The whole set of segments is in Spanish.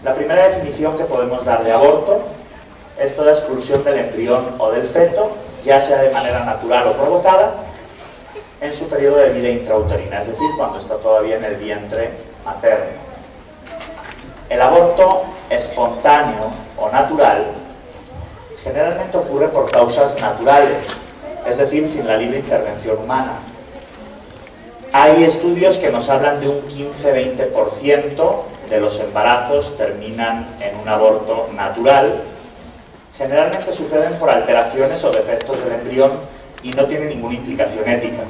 La primera definición que podemos dar de aborto es toda exclusión del embrión o del feto, ya sea de manera natural o provocada, en su periodo de vida intrauterina, es decir, cuando está todavía en el vientre materno. El aborto espontáneo o natural generalmente ocurre por causas naturales, es decir, sin la libre intervención humana. Hay estudios que nos hablan de un 15-20% de los embarazos terminan en un aborto natural. Generalmente suceden por alteraciones o defectos del embrión y no tienen ninguna implicación ética.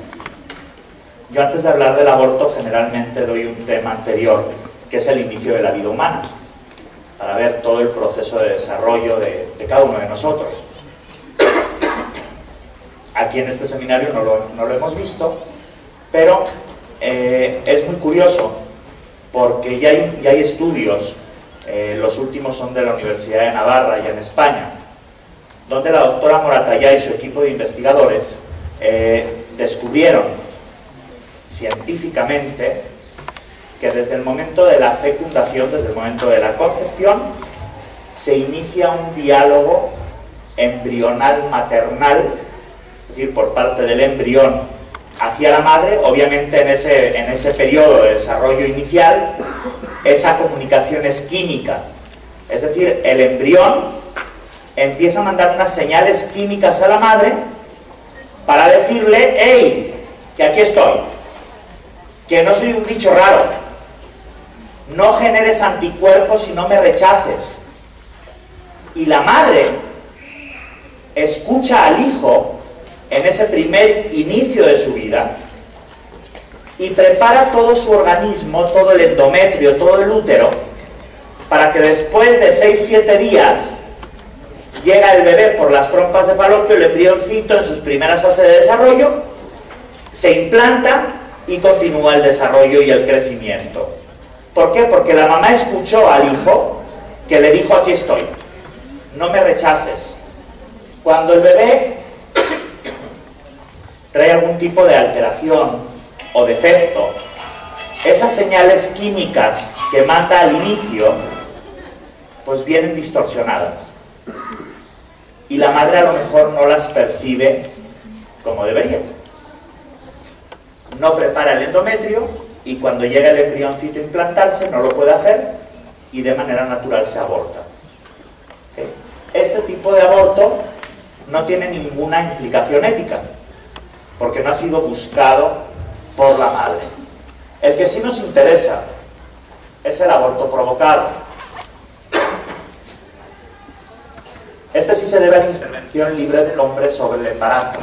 Yo antes de hablar del aborto generalmente doy un tema anterior, que es el inicio de la vida humana, para ver todo el proceso de desarrollo de cada uno de nosotros. Aquí en este seminario no lo hemos visto, pero es muy curioso porque ya hay estudios, los últimos son de la Universidad de Navarra, ya en España, donde la doctora Moratallá y su equipo de investigadores descubrieron científicamente que desde el momento de la fecundación, desde el momento de la concepción, se inicia un diálogo embrional maternal, es decir, por parte del embrión hacia la madre. Obviamente en ese periodo de desarrollo inicial, esa comunicación es química, es decir, el embrión empieza a mandar unas señales químicas a la madre para decirle: ¡hey, que aquí estoy! Que no soy un bicho raro, no generes anticuerpos y no me rechaces. Y la madre escucha al hijo en ese primer inicio de su vida y prepara todo su organismo, todo el endometrio, todo el útero, para que después de 6-7 días llega el bebé por las trompas de falopio, el embrioncito en sus primeras fases de desarrollo, se implanta y continúa el desarrollo y el crecimiento. ¿Por qué? Porque la mamá escuchó al hijo que le dijo: aquí estoy, no me rechaces. Cuando el bebé trae algún tipo de alteración o defecto, esas señales químicas que manda al inicio pues vienen distorsionadas y la madre a lo mejor no las percibe como debería. No prepara el endometrio y cuando llega el embrioncito a implantarse no lo puede hacer y de manera natural se aborta. ¿Okay? Este tipo de aborto no tiene ninguna implicación ética porque no ha sido buscado por la madre. El que sí nos interesa es el aborto provocado. Este sí se debe a la intervención libre del hombre sobre el embarazo.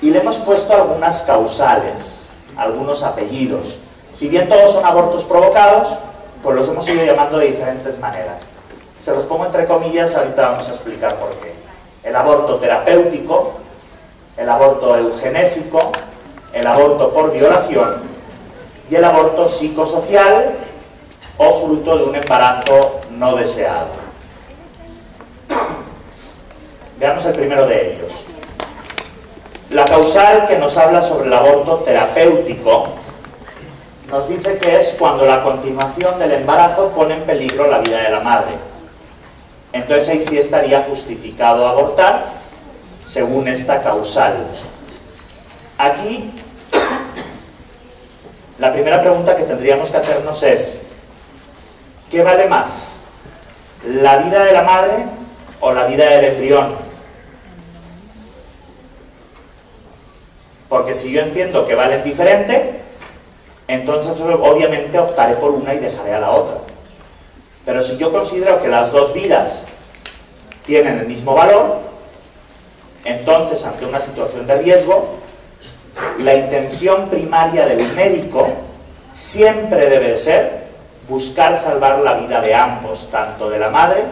Y le hemos puesto algunas causales, algunos apellidos. Si bien todos son abortos provocados, pues los hemos ido llamando de diferentes maneras. Se los pongo entre comillas, ahorita vamos a explicar por qué. El aborto terapéutico, el aborto eugenésico, el aborto por violación y el aborto psicosocial o fruto de un embarazo no deseado. Veamos el primero de ellos. La causal que nos habla sobre el aborto terapéutico nos dice que es cuando la continuación del embarazo pone en peligro la vida de la madre. Entonces ahí sí estaría justificado abortar según esta causal. Aquí la primera pregunta que tendríamos que hacernos es: ¿qué vale más? ¿La vida de la madre o la vida del embrión? Porque si yo entiendo que valen diferente, entonces obviamente optaré por una y dejaré a la otra. Pero si yo considero que las dos vidas tienen el mismo valor, entonces ante una situación de riesgo, la intención primaria del médico siempre debe ser buscar salvar la vida de ambos, tanto de la madre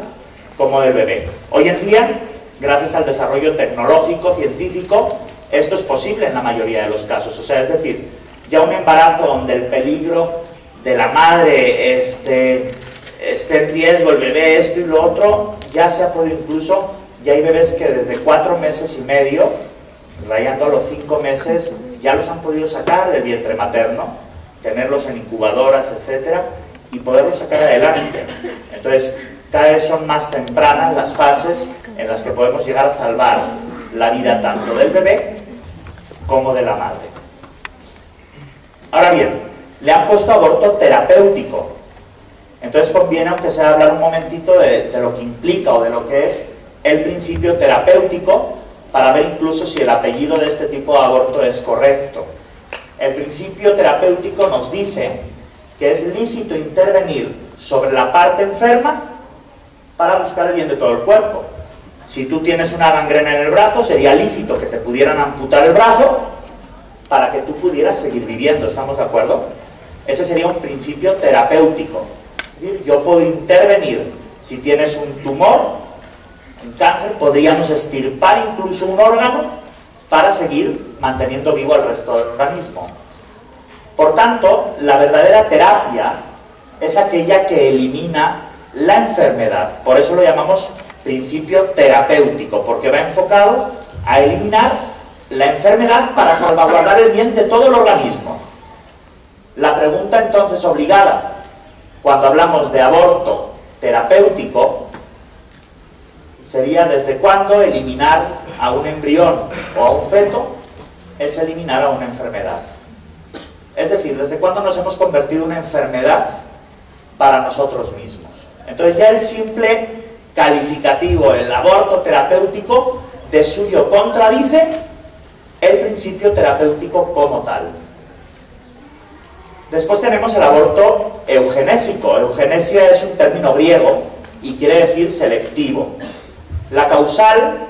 como del bebé. Hoy en día, gracias al desarrollo tecnológico, científico, esto es posible en la mayoría de los casos. O sea, es decir, ya un embarazo donde el peligro de la madre esté en riesgo, el bebé esto y lo otro, ya se ha podido incluso, ya hay bebés que desde 4 meses y medio, rayando a los 5 meses, ya los han podido sacar del vientre materno, tenerlos en incubadoras, etcétera, y poderlo sacar adelante. Entonces, cada vez son más tempranas las fases en las que podemos llegar a salvar la vida tanto del bebé como de la madre. Ahora bien, le han puesto aborto terapéutico. Entonces conviene, aunque sea, hablar un momentito de lo que implica o de lo que es el principio terapéutico, para ver incluso si el apellido de este tipo de aborto es correcto. El principio terapéutico nos dice que es lícito intervenir sobre la parte enferma para buscar el bien de todo el cuerpo. Si tú tienes una gangrena en el brazo, sería lícito que te pudieran amputar el brazo para que tú pudieras seguir viviendo, ¿estamos de acuerdo? Ese sería un principio terapéutico. Es decir, yo puedo intervenir. Si tienes un tumor, un cáncer, podríamos extirpar incluso un órgano para seguir manteniendo vivo al resto del organismo. Por tanto, la verdadera terapia es aquella que elimina la enfermedad. Por eso lo llamamos principio terapéutico, porque va enfocado a eliminar la enfermedad para salvaguardar el bien de todo el organismo. La pregunta entonces obligada, cuando hablamos de aborto terapéutico, sería: ¿desde cuándo eliminar a un embrión o a un feto es eliminar a una enfermedad? Es decir, ¿desde cuándo nos hemos convertido en una enfermedad para nosotros mismos? Entonces ya el simple calificativo, el aborto terapéutico, de suyo contradice el principio terapéutico como tal. Después tenemos el aborto eugenésico. Eugenesia es un término griego y quiere decir selectivo. La causal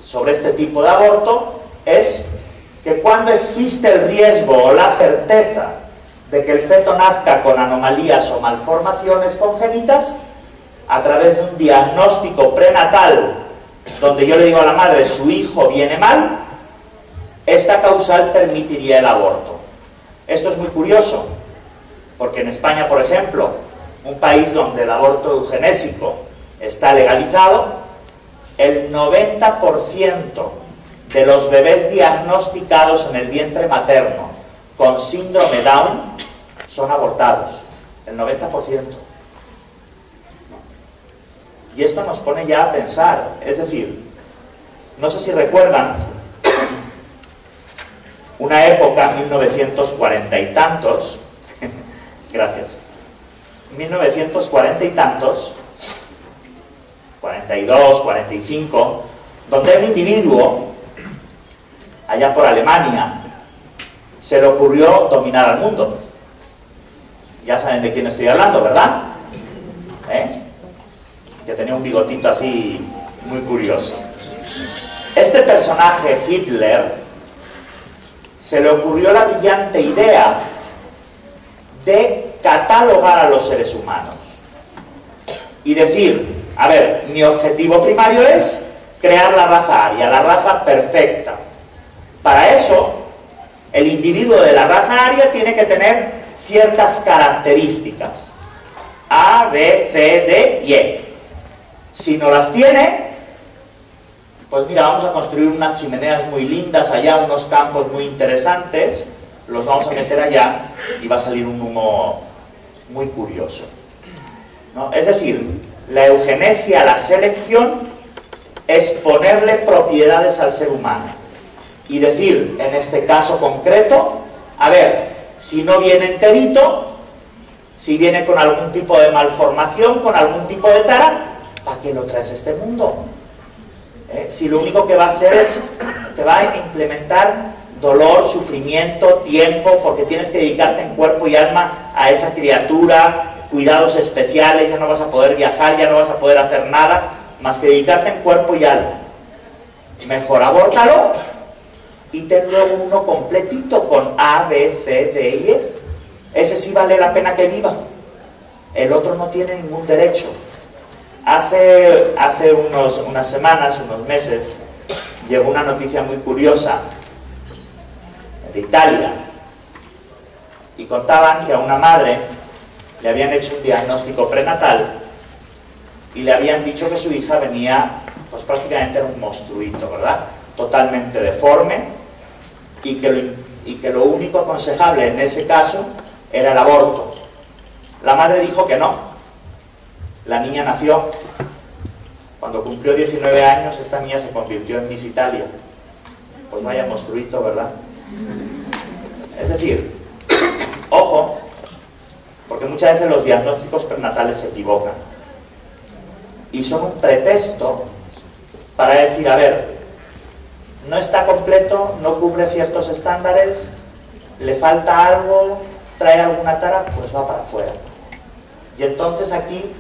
sobre este tipo de aborto es que cuando existe el riesgo o la certeza de que el feto nazca con anomalías o malformaciones congénitas, a través de un diagnóstico prenatal donde yo le digo a la madre su hijo viene mal, esta causal permitiría el aborto. Esto es muy curioso, porque en España, por ejemplo, un país donde el aborto eugenésico está legalizado, el 90% de los bebés diagnosticados en el vientre materno con síndrome Down son abortados. El 90%. Y esto nos pone ya a pensar. Es decir, no sé si recuerdan una época, 1940 y tantos, gracias, 1940 y tantos, 42, 45, donde un individuo, allá por Alemania, se le ocurrió dominar al mundo. Ya saben de quién estoy hablando, ¿verdad? Que tenía un bigotito así muy curioso. Este personaje, Hitler, se le ocurrió la brillante idea de catalogar a los seres humanos y decir: a ver, mi objetivo primario es crear la raza aria, la raza perfecta. Para eso, el individuo de la raza aria tiene que tener ciertas características: A, B, C, D y E. Si no las tiene, pues mira, vamos a construir unas chimeneas muy lindas allá, unos campos muy interesantes, los vamos a meter allá y va a salir un humo muy curioso, ¿no? Es decir, la eugenesia, la selección, es ponerle propiedades al ser humano y decir, en este caso concreto, a ver, si no viene enterito, si viene con algún tipo de malformación, con algún tipo de tara, ¿para qué lo traes a este mundo? Si lo único que va a hacer es, te va a implementar dolor, sufrimiento, tiempo, porque tienes que dedicarte en cuerpo y alma a esa criatura, cuidados especiales, ya no vas a poder viajar, ya no vas a poder hacer nada, más que dedicarte en cuerpo y alma. Mejor abórtalo y ten luego uno completito con A, B, C, D y E. Ese sí vale la pena que viva. El otro no tiene ningún derecho. Hace unas semanas, unos meses, llegó una noticia muy curiosa de Italia y contaban que a una madre le habían hecho un diagnóstico prenatal y le habían dicho que su hija venía, pues prácticamente era un monstruito, ¿verdad? Totalmente deforme y que lo único aconsejable en ese caso era el aborto. La madre dijo que no. La niña nació. Cuando cumplió 19 años, esta niña se convirtió en Miss Italia. Pues vaya monstruito, ¿verdad? Es decir, ojo, porque muchas veces los diagnósticos prenatales se equivocan. Y son un pretexto para decir, a ver, no está completo, no cubre ciertos estándares, le falta algo, trae alguna tara, pues va para afuera. Y entonces aquí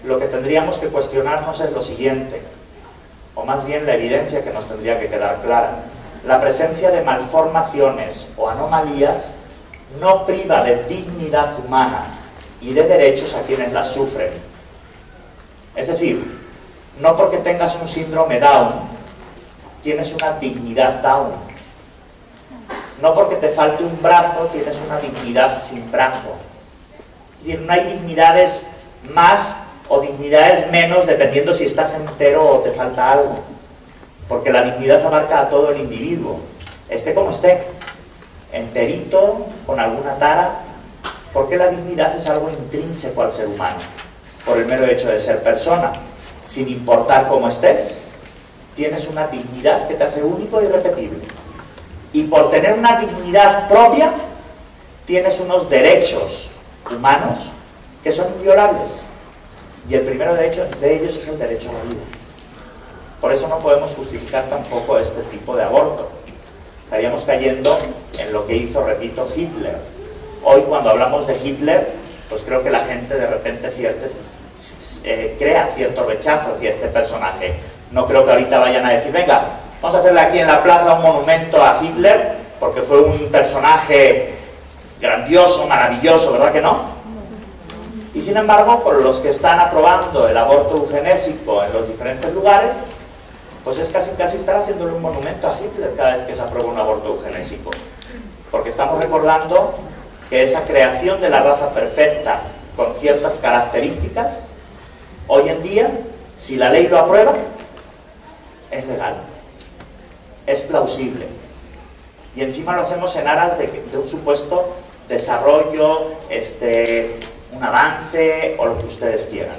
lo que tendríamos que cuestionarnos es lo siguiente, o más bien la evidencia que nos tendría que quedar clara. La presencia de malformaciones o anomalías no priva de dignidad humana y de derechos a quienes las sufren. Es decir, no porque tengas un síndrome Down, tienes una dignidad Down. No porque te falte un brazo, tienes una dignidad sin brazo. Es decir, no hay dignidades más o dignidades menos dependiendo si estás entero o te falta algo. Porque la dignidad abarca a todo el individuo, esté como esté, enterito, con alguna tara, porque la dignidad es algo intrínseco al ser humano, por el mero hecho de ser persona. Sin importar cómo estés, tienes una dignidad que te hace único e irrepetible. Y por tener una dignidad propia, tienes unos derechos humanos que son inviolables. Y el primero de ellos es el derecho a la vida. Por eso no podemos justificar tampoco este tipo de aborto. Estaríamos cayendo en lo que hizo, repito, Hitler. Hoy cuando hablamos de Hitler, pues creo que la gente de repente crea cierto rechazo hacia este personaje. No creo que ahorita vayan a decir, venga, vamos a hacerle aquí en la plaza un monumento a Hitler, porque fue un personaje grandioso, maravilloso, ¿verdad que no? Y sin embargo, por los que están aprobando el aborto eugenésico en los diferentes lugares, pues es casi estar haciéndole un monumento a Hitler cada vez que se aprueba un aborto eugenésico. Porque estamos recordando que esa creación de la raza perfecta con ciertas características, hoy en día, si la ley lo aprueba, es legal, es plausible. Y encima lo hacemos en aras de un supuesto desarrollo, un avance o lo que ustedes quieran.